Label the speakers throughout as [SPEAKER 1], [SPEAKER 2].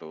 [SPEAKER 1] 2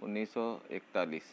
[SPEAKER 1] 1941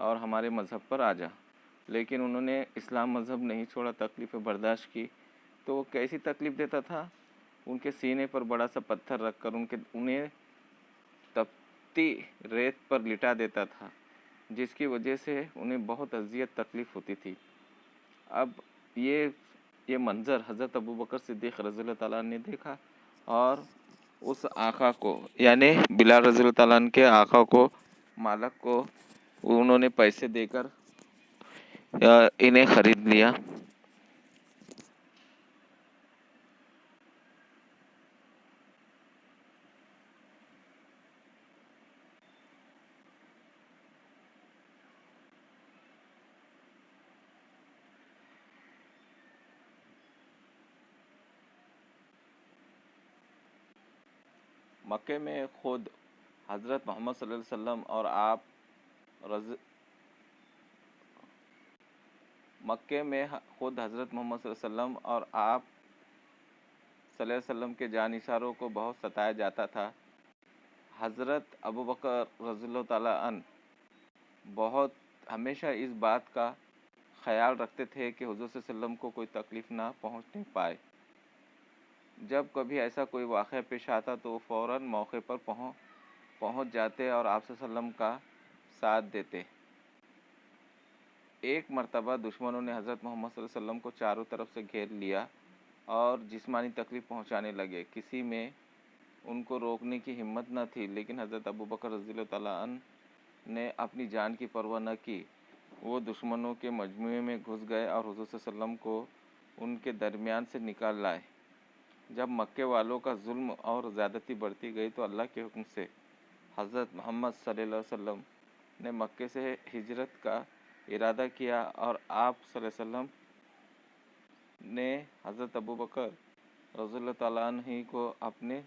[SPEAKER 1] اور ہمارے مذہب پر آ جا۔ لیکن انہوں نے اسلام مذہب نہیں چھوڑا، تکلیفیں برداشت کی۔ تو وہ کیسی تکلیف دیتا تھا؟ ان کے سینے پر بڑا سا پتھر رکھ کر انہیں تپتی ریت پر لٹا دیتا تھا، جس کی وجہ سے انہیں بہت اذیت تکلیف ہوتی تھی۔ اب یہ منظر حضرت ابوبکر صدیق رضی اللہ تعالیٰ نے دیکھا، اور اس آقا کو، یعنی بلال رضی اللہ تعالیٰ کے آقا کو، مالک کو، انہوں نے پیسے دے کر انہیں خرید لیا۔ مکے میں خود حضرت محمد صلی اللہ علیہ وسلم اور مکے میں خود حضرت محمد صلی اللہ علیہ وسلم اور آپ صلی اللہ علیہ وسلم کے جانثاروں کو بہت ستایا جاتا تھا۔ حضرت ابوبکر رضی اللہ تعالیٰ عنہ بہت ہمیشہ اس بات کا خیال رکھتے تھے کہ حضور صلی اللہ علیہ وسلم کو کوئی تکلیف نہ پہنچنے پائے۔ جب کبھی ایسا کوئی واقعہ پیش آتا تو وہ فوراً موقع پر پہنچ جاتے اور آپ صلی اللہ علیہ وسلم کا ساتھ دیتے۔ ایک مرتبہ دشمنوں نے حضرت محمد صلی اللہ علیہ وسلم کو چاروں طرف سے گھیر لیا اور جسمانی تکلیف پہنچانے لگے۔ کسی میں ان کو روکنے کی ہمت نہ تھی، لیکن حضرت ابوبکر رضی اللہ تعالیٰ عنہ نے اپنی جان کی پرواہ نہ کی۔ وہ دشمنوں کے مجموعے میں گھس گئے اور حضور صلی اللہ علیہ وسلم کو ان کے درمیان سے نکال لائے۔ جب مکے والوں کا ظلم اور زیادتی بڑھتی گئی تو اللہ کے حکم سے حضرت محمد صلی اللہ علیہ وسلم نے مکے سے ہجرت کا ارادہ کیا، اور آپ صلی اللہ علیہ وسلم نے حضرت ابوبکر رضی اللہ تعالیٰ عنہ کو اپنے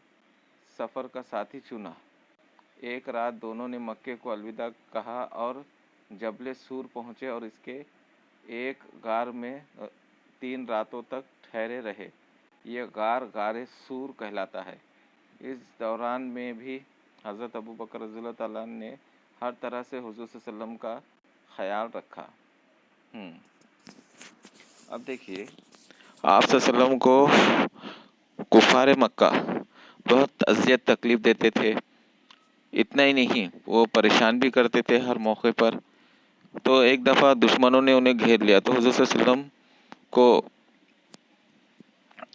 [SPEAKER 1] سفر کا ساتھی چنا۔ ایک رات دونوں نے مکے کو الوداع کہا اور جبل سور پہنچے اور اس کے ایک غار میں 3 راتوں تک ٹھہرے رہے۔ یہ غار سور کہلاتا ہے۔ اس دوران میں بھی حضرت ابوبکر رضی اللہ تعالیٰ نے ہر طرح سے حضور صلی اللہ علیہ وسلم کا خیال رکھا۔ اب دیکھیے، آپ صلی اللہ علیہ وسلم کو کفار مکہ بہت اذیت تکلیف دیتے تھے۔ اتنا ہی نہیں، وہ پریشان بھی کرتے تھے ہر موقع پر۔ تو ایک دفعہ دشمنوں نے انہیں گھیر لیا تو حضور صلی اللہ علیہ وسلم کو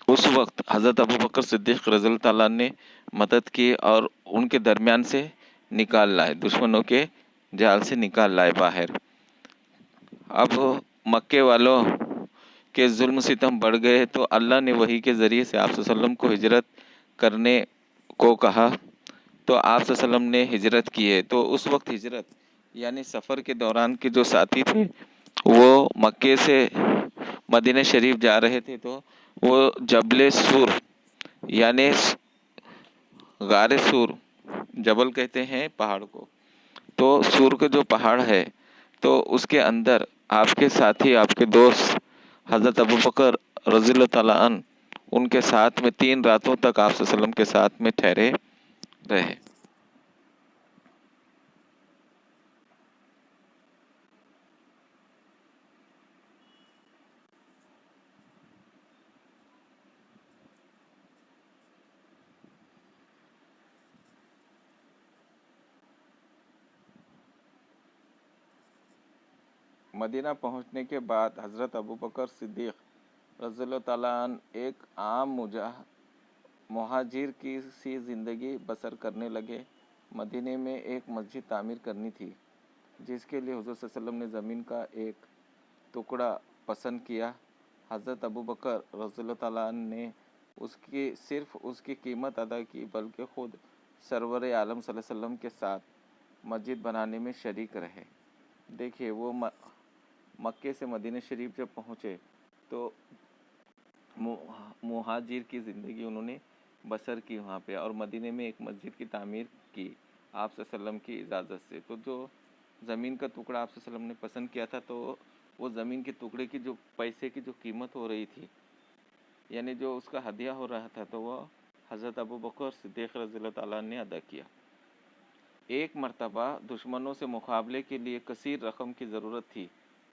[SPEAKER 1] اس وقت حضرت ابوبکر صدیق رضی اللہ تعالیٰ نے مدد کی اور ان کے درمیان سے نکال لائے، دشمنوں کے جال سے نکال لائے باہر۔ اب مکے والوں کے ظلم ستم بڑھ گئے تو اللہ نے وحی کے ذریعے سے آپ صلی اللہ علیہ وسلم کو ہجرت کرنے کو کہا، تو آپ صلی اللہ علیہ وسلم نے ہجرت کی ہے۔ تو اس وقت ہجرت یعنی سفر کے دوران کے جو ساتھی تھے وہ مکے سے مدینہ شریف جا رہے تھے، تو وہ جبل سور یعنی غار سور، جبل کہتے ہیں پہاڑ کو، تو سور کے جو پہاڑ ہے تو اس کے اندر آپ کے ساتھی، آپ کے دوست حضرت ابوبکر رضی اللہ تعالیٰ عنہ ان کے ساتھ میں 3 راتوں تک آپ صلی اللہ علیہ وسلم کے ساتھ میں ٹھہرے رہے۔ مدینہ پہنچنے کے بعد حضرت ابوبکر صدیق رضی اللہ تعالیٰ عنہ ایک عام مہاجر کی سی زندگی بسر کرنے لگے۔ مدینہ میں ایک مسجد تعمیر کرنی تھی، جس کے لیے حضور صلی اللہ علیہ وسلم نے زمین کا ایک ٹکڑا پسند کیا۔ حضرت ابوبکر رضی اللہ تعالیٰ عنہ نے صرف اس کی قیمت ادا کی، بلکہ خود سرور عالم صلی اللہ علیہ وسلم کے ساتھ مسجد بنانے میں شریک رہے۔ دیکھیے، وہ مکے سے مدینہ شریف جب پہنچے تو مہاجر کی زندگی انہوں نے بسر کی وہاں پہ، اور مدینہ میں ایک مسجد کی تعمیر کی آپ صلی اللہ علیہ وسلم کی اجازت سے۔ تو جو زمین کا ٹکڑا آپ صلی اللہ علیہ وسلم نے پسند کیا تھا، تو وہ زمین کے ٹکڑے کی جو پیسے کی جو قیمت ہو رہی تھی، یعنی جو اس کا ہدیہ ہو رہا تھا، تو وہ حضرت ابوبکر صدیق رضی اللہ تعالیٰ نے ادا کیا۔ ایک مرتبہ دشمنوں سے مقابلے کے لیے کثیر رقم کی ضرورت تھی۔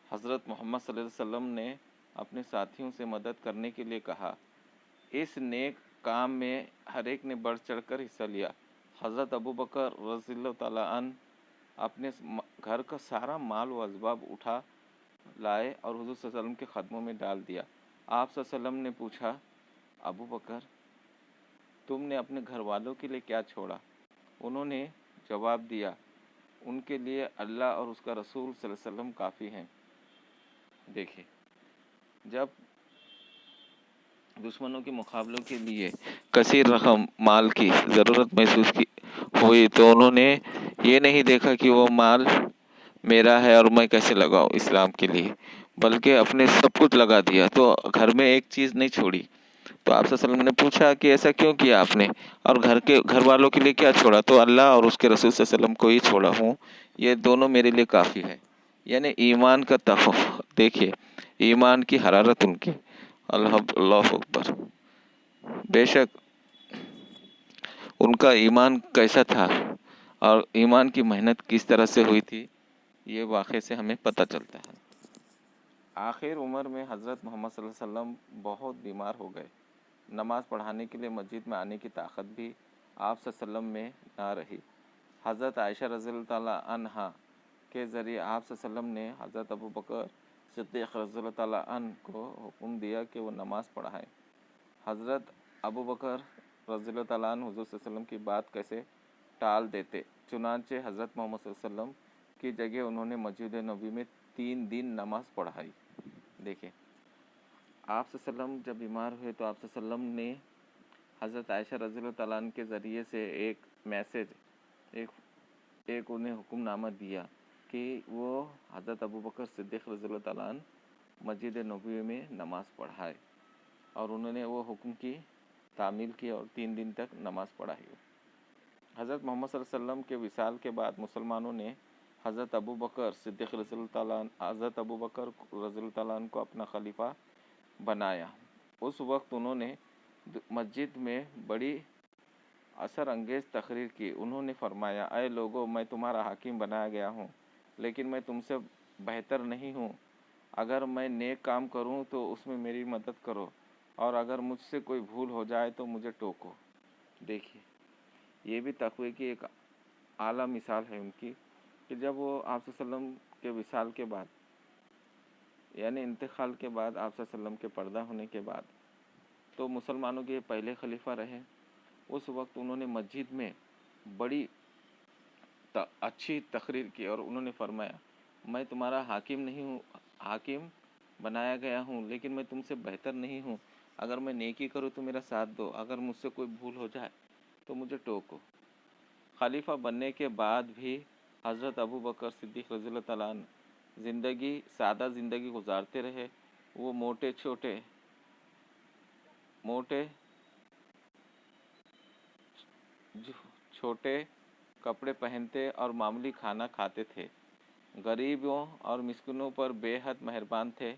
[SPEAKER 1] حضرت محمد صلی اللہ علیہ وسلم نے اپنے ساتھیوں سے مدد کرنے کے لیے کہا۔ اس نیک کام میں ہر ایک نے بڑھ چڑھ کر حصہ لیا۔ حضرت ابوبکر رضی اللہ تعالیٰ عنہ اپنے گھر کا سارا مال و اسباب اٹھا لائے اور حضور صلی اللہ علیہ وسلم کے قدموں میں ڈال دیا۔ آپ صلی اللہ علیہ وسلم نے پوچھا، ابوبکر تم نے اپنے گھر والوں کے لیے کیا چھوڑا؟ انہوں نے جواب دیا، ان کے لیے اللہ اور اس کا رسول صلی اللہ علیہ وسلم کافی ہیں۔ دیکھیں، جب دشمنوں کے مقابلوں کے لیے کثیر رقم مال کی ضرورت محسوس ہوئی تو انہوں نے یہ نہیں دیکھا کہ وہ مال میرا ہے اور میں کیسے لگاؤں اسلام کے لیے، بلکہ اپنے سب کچھ لگا دیا، تو گھر میں ایک چیز نہیں چھوڑی۔ تو آپ صلی اللہ علیہ وسلم نے پوچھا کہ ایسا کیوں کیا آپ نے، اور گھر والوں کے لیے کیا چھوڑا؟ تو اللہ اور اس کے رسول صلی اللہ علیہ وسلم کو ہی چھوڑا ہوں، یہ دونوں میرے لیے کافی ہے۔ یعنی ایمان کا دیکھیے، ایمان کی حرارت ان کی، اللہ اکبر، بے شک ان کا ایمان کیسا تھا اور ایمان کی محنت کس طرح سے ہوئی تھی، یہ واقعے سے ہمیں پتہ چلتا ہے۔ آخر عمر میں حضرت محمد صلی اللہ علیہ وسلم بہت بیمار ہو گئے۔ نماز پڑھانے کے لیے مسجد میں آنے کی طاقت بھی آپ صلی اللہ علیہ وسلم میں نہ رہی۔ حضرت عائشہ رضی اللہ تعالیٰ عنہا کے ذریعے آپ صلی اللہ علیہ وسلم نے حضرت ابوبکر صدیق رضی اللہ تعالیٰ عنہ کو حکم دیا کہ وہ نماز پڑھائیں۔ حضرت ابوبکر رضی اللہ تعالیٰ عنہ حضور صلی اللہ علیہ وسلم کی بات کیسے ٹال دیتے، چنانچہ حضرت محمد صلی اللہ علیہ وسلم کی جگہ انہوں نے مسجد نبوی میں 3 دن نماز پڑھائی۔ دیکھیں، آپ صلی اللہ علیہ وسلم جب بیمار ہوئے تو آپ صلی اللہ علیہ وسلم نے حضرت عائشہ رضی اللہ تعالیٰ عنہ کے ذریعے سے ایک میسیج، ایک انہیں حکم نامہ دیا کہ وہ حضرت ابوبکر صدیق رضی اللہ تعالیٰ عنہ مسجد نبوی میں نماز پڑھائے، اور انہوں نے وہ حکم کی تعمیل کی اور 3 دن تک نماز پڑھائی۔ حضرت محمد صلی اللہ علیہ وسلم کے وصال کے بعد مسلمانوں نے حضرت ابوبکر صدیق رضی اللہ تعالیٰ عنہ کو اپنا خلیفہ بنایا۔ اس وقت انہوں نے مسجد میں بڑی اثر انگیز تقریر کی۔ انہوں نے فرمایا، اے لوگو، میں تمہارا حاکم بنایا گیا ہوں، لیکن میں تم سے بہتر نہیں ہوں۔ اگر میں نیک کام کروں تو اس میں میری مدد کرو، اور اگر مجھ سے کوئی بھول ہو جائے تو مجھے ٹوکو۔ دیکھیے، یہ بھی تقوی کی ایک اعلیٰ مثال ہے ان کی، کہ جب وہ آپ صلی اللہ علیہ وسلم کے وصال کے بعد، یعنی انتقال کے بعد، آپ صلی اللہ علیہ وسلم کے پردہ ہونے کے بعد، تو مسلمانوں کے پہلے خلیفہ رہے۔ اس وقت انہوں نے مسجد میں بڑی اچھی تقریر کی اور انہوں نے فرمایا، میں تمہارا حاکم نہیں ہوں، حاکم بنایا گیا ہوں، لیکن میں تم سے بہتر نہیں ہوں۔ اگر میں نیکی کروں تو میرا ساتھ دو، اگر مجھ سے کوئی بھول ہو جائے تو مجھے ٹوکو۔ خلیفہ بننے کے بعد بھی حضرت ابوبکر صدیق رضی اللہ تعالیٰ عنہ سادہ زندگی گزارتے رہے۔ وہ چھوٹے کپڑے پہنتے اور معمولی کھانا کھاتے تھے۔ غریبوں اور مسکینوں پر بے حد مہربان تھے۔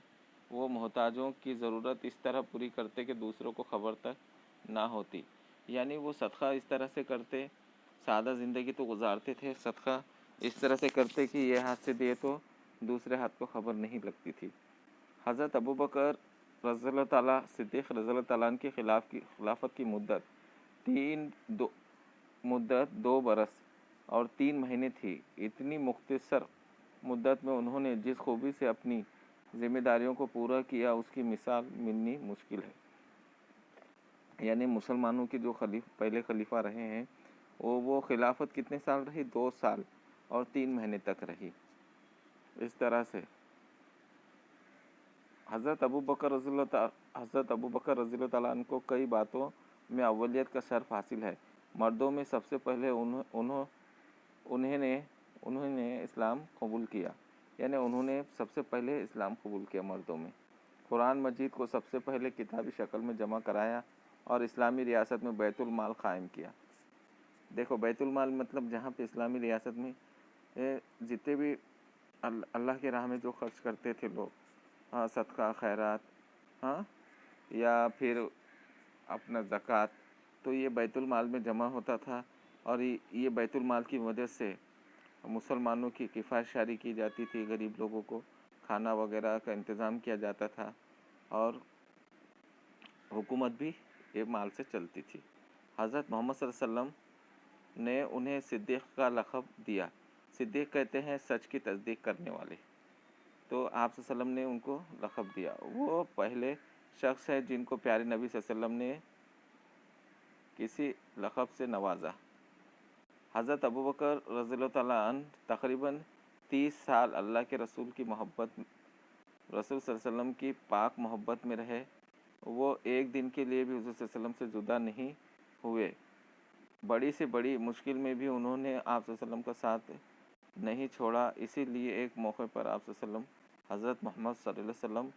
[SPEAKER 1] وہ محتاجوں کی ضرورت اس طرح پوری کرتے کہ دوسروں کو خبر تک نہ ہوتی۔ یعنی وہ صدقہ اس طرح سے کرتے، سادہ زندگی تو گزارتے تھے، صدقہ اس طرح سے کرتے کہ یہ ہاتھ سے دیے تو دوسرے ہاتھ کو خبر نہیں لگتی تھی۔ حضرت ابوبکر رضی اللہ تعالیٰ صدیق رضی اللہ تعالیٰ عنہ کی خلافت کی مدت 2 برس اور 3 مہینے تھی۔ اتنی مختصر مدت میں انہوں نے جس خوبی سے اپنی ذمہ داریوں کو پورا کیا، اس کی مثال ملنی مشکل ہے۔ یعنی مسلمانوں کے جو پہلے خلیفہ رہے ہیں، وہ خلافت کتنے سال رہی؟ 2 سال اور 3 مہینے تک رہی۔ اس طرح سے حضرت ابوبکر رضی اللہ تعالیٰ عنہ کو کئی باتوں میں اولیت کا شرف حاصل ہے۔ مردوں میں سب سے پہلے انہوں نے اسلام قبول کیا، یعنی انہوں نے سب سے پہلے اسلام قبول کیا مردوں میں۔ قرآن مجید کو سب سے پہلے کتابی شکل میں جمع کرایا اور اسلامی ریاست میں بیت المال قائم کیا۔ دیکھو، بیت المال مطلب جہاں پہ اسلامی ریاست میں جتنے بھی اللہ کی راہ میں جو خرچ کرتے تھے لوگ، صدقہ خیرات، یا پھر اپنا زکوٰۃ، تو یہ بیت المال میں جمع ہوتا تھا اور یہ بیت المال کی مدد سے مسلمانوں کی کفایت شاری کی جاتی تھی، غریب لوگوں کو کھانا وغیرہ کا انتظام کیا جاتا تھا، اور حکومت بھی یہ مال سے چلتی تھی۔ حضرت محمد صلی اللہ علیہ وسلم نے انہیں صدیق کا لقب دیا۔ صدیق کہتے ہیں سچ کی تصدیق کرنے والے، تو آپ صلی اللہ علیہ وسلم نے ان کو لقب دیا۔ وہ پہلے شخص ہے جن کو پیارے نبی صلی اللہ علیہ وسلم نے کسی لقب سے نوازا۔ حضرت ابوبکر رضی اللہ تعالیٰ عنہ تقریباً 30 سال اللہ کے رسول کی محبت، رسول صلی اللہ علیہ وسلم کی پاک محبت میں رہے۔ وہ ایک دن کے لیے بھی حضور صلی اللہ علیہ وسلم سے جدا نہیں ہوئے۔ بڑی سے بڑی مشکل میں بھی انہوں نے آپ صلی اللہ علیہ وسلم کا ساتھ نہیں چھوڑا۔ اسی لیے ایک موقع پر آپ صلی اللہ علیہ وسلم، حضرت محمد صلی اللہ علیہ وسلم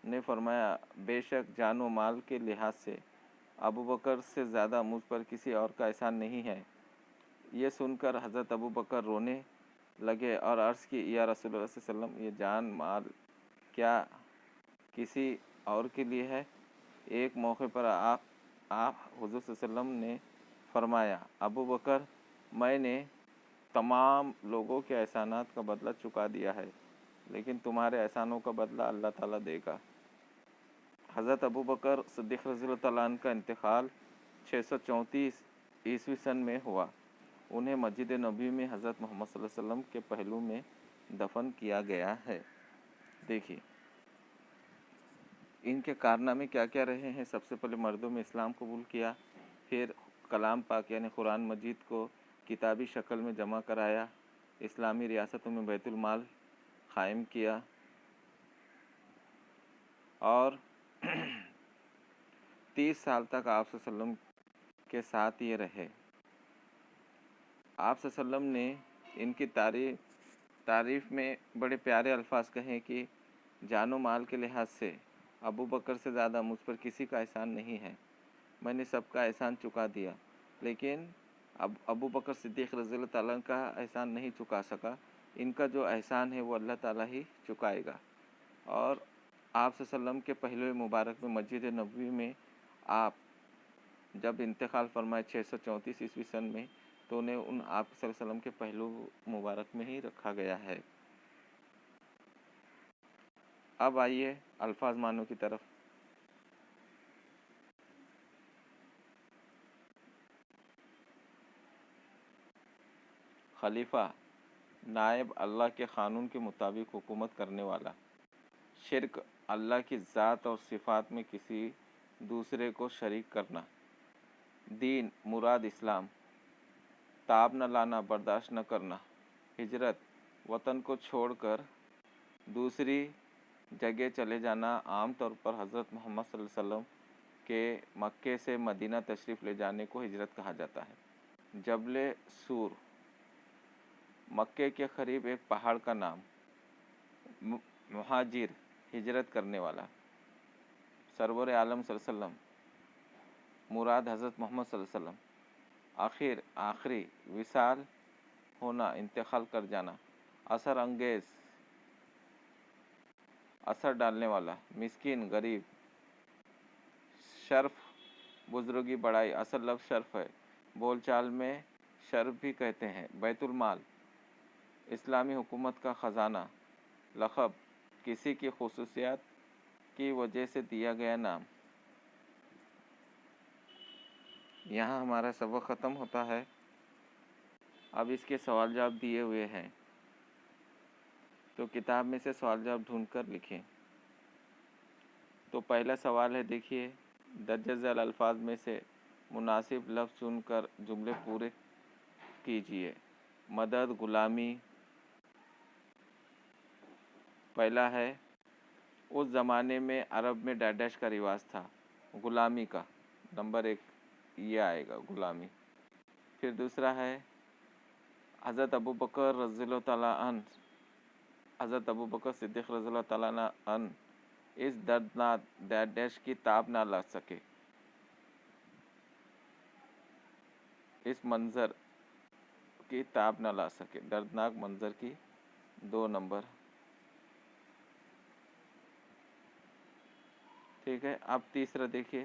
[SPEAKER 1] نے فرمایا، بے شک جان و مال کے لحاظ سے ابوبکر سے زیادہ مجھ پر کسی اور کا احسان نہیں ہے۔ یہ سن کر حضرت ابوبکر رونے لگے اور عرض کی، یا رسول اللہ صلی اللہ علیہ وسلم، یہ جان مال کیا کسی اور کے لیے ہے؟ ایک موقع پر آپ حضور صلی اللہ علیہ وسلم نے فرمایا، ابوبکر، میں نے تمام لوگوں کے احسانات کا بدلہ چکا دیا ہے، لیکن تمہارے احسانوں کا بدلہ اللہ تعالیٰ دے گا۔ حضرت ابوبکر صدیق رضی اللہ تعالیٰ عنہ کا انتقال 634 عیسوی سن میں ہوا۔ انہیں مسجد نبوی میں حضرت محمد صلی اللہ علیہ وسلم کے پہلو میں دفن کیا گیا ہے۔ دیکھیے ان کے کارنامے کیا کیا رہے ہیں۔ سب سے پہلے مردوں میں اسلام قبول کیا، پھر کلام پاک یعنی قرآن مجید کو کتابی شکل میں جمع کرایا، اسلامی ریاستوں میں بیت المال قائم کیا، اور 30 سال تک آپ صلی اللہ علیہ وسلم کے ساتھ یہ رہے۔ آپ صلی اللہ علیہ وسلم نے ان کی تعریف میں بڑے پیارے الفاظ کہیں کہ جان و مال کے لحاظ سے ابوبکر سے زیادہ مجھ پر کسی کا احسان نہیں ہے، میں نے سب کا احسان چکا دیا، لیکن اب ابوبکر صدیق رضی اللہ تعالیٰ کا احسان نہیں چکا سکا۔ ان کا جو احسان ہے وہ اللہ تعالیٰ ہی چکائے گا۔ اور آپ صلی اللہ علیہ وسلم کے پہلے مبارک میں مسجد نبوی میں آپ جب انتقال فرمائے 634 عیسوی سن میں، تو انہیں آپ صلی اللہ علیہ وسلم کے پہلو مبارک میں ہی رکھا گیا ہے۔ اب آئیے الفاظ معنوں کی طرف۔ خلیفہ، نائب، اللہ کے قانون کے مطابق حکومت کرنے والا۔ شرک، اللہ کی ذات اور صفات میں کسی دوسرے کو شریک کرنا۔ دین، مراد اسلام۔ تاب نہ لانا، برداشت نہ کرنا۔ ہجرت، وطن کو چھوڑ کر دوسری جگہ چلے جانا۔ عام طور پر حضرت محمد صلی اللہ علیہ وسلم کے مکے سے مدینہ تشریف لے جانے کو ہجرت کہا جاتا ہے۔ جبل سور، مکے کے قریب ایک پہاڑ کا نام۔ مہاجر، ہجرت کرنے والا۔ سرور عالم صلی اللہ علیہ وسلم، مراد حضرت محمد صلی اللہ علیہ وسلم۔ آخری، وصال ہونا، انتقال کر جانا۔ اثر انگیز، اثر ڈالنے والا۔ مسکین، غریب۔ شرف، بزرگی، بڑائی، اصل لفظ شرف ہے، بول چال میں شرف بھی کہتے ہیں۔ بیت المال، اسلامی حکومت کا خزانہ۔ لقب، کسی کی خصوصیات کی وجہ سے دیا گیا نام۔ یہاں ہمارا سبق ختم ہوتا ہے۔ اب اس کے سوال جواب دیے ہوئے ہیں، تو کتاب میں سے سوال جواب ڈھونڈ کر لکھیں۔ تو پہلا سوال ہے، دیکھیے، درج ذیل الفاظ میں سے مناسب لفظ چن کر جملے پورے کیجیے۔ مدد، غلامی۔ پہلا ہے، اس زمانے میں عرب میں ڈیش کا رواج تھا، غلامی کا۔ نمبر 1 یہ آئے گا، غلامی۔ پھر دوسرا ہے، حضرت ابوبکر رضی اللہ تعالیٰ عنہ، حضرت ابوبکر صدیق رضی اللہ تعالیٰ عنہ اس دردناک ڈیش کی تاب نہ لا سکے، اس منظر کی تاب نہ لا سکے، دردناک منظر کی۔ 2 نمبر، ٹھیک ہے۔ اب تیسرا دیکھیے،